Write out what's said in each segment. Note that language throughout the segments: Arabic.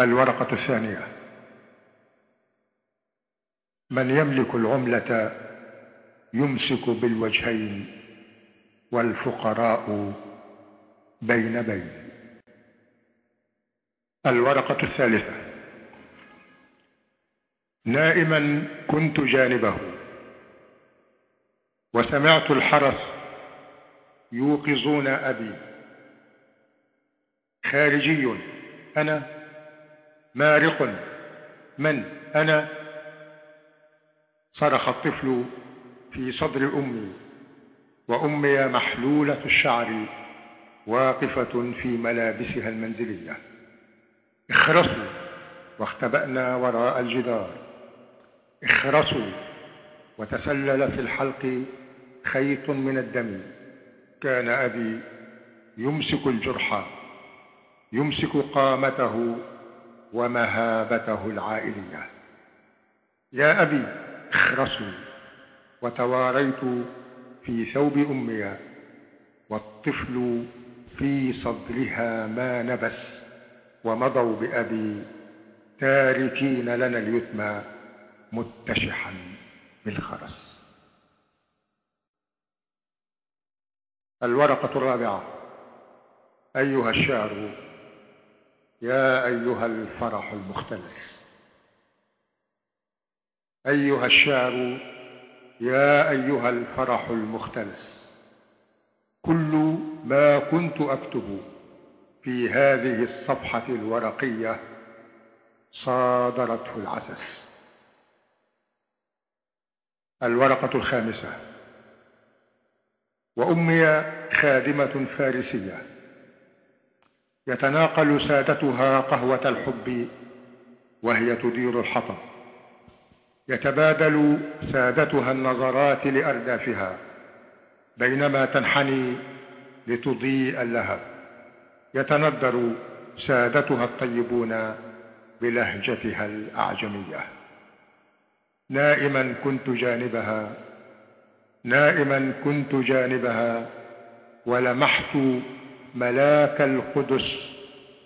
الورقة الثانية: من يملك العملة يمسك بالوجهين، والفقراء بين بين. الورقة الثالثة: نائما كنت جانبه، وسمعت الحرس يوقظون أبي. خارجي أنا، مارق من أنا؟ صرخ الطفل في صدر أمي، وأمي محلولة الشعر واقفة في ملابسها المنزلية. اخرسوا، واختبأنا وراء الجدار. اخرسوا، وتسلل في الحلق خيط من الدم. كان أبي يمسك الجرح، يمسك قامته ومهابته العائلية. يا أبي اخرسوا. وتواريت في ثوب أمي، والطفل في صدرها ما نبس، ومضوا بأبي تاركين لنا اليتم متشحا بالخرس. الورقة الرابعة: أيها الشعر، يا أيها الفرح المختلس. أيها الشعر، يا أيها الفرح المختلس. كل ما كنت أكتب في هذه الصفحة الورقية صادرته العسس. الورقة الخامسة: وأمي خادمة فارسية، يتناقل سادتها قهوة الحب وهي تدير الحطب. يتبادل سادتها النظرات لأردافها بينما تنحني لتضيء اللهب. يتندر سادتها الطيبون بلهجتها الأعجمية. نائما كنت جانبها، نائما كنت جانبها، ولمحت ملاك القدس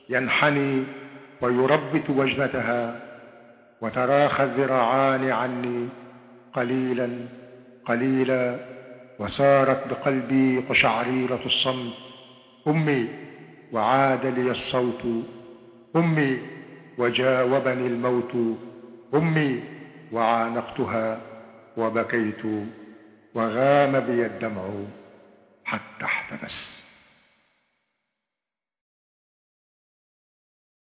ينحني ويربت وجنتها، وتراخى الذراعان عني قليلا قليلا، وصارت بقلبي قشعريرة الصمت. أمي، وعاد لي الصوت. أمي، وجاوبني الموت. أمي، وعانقتها وبكيت، وغام بي الدمع حتى احتبس.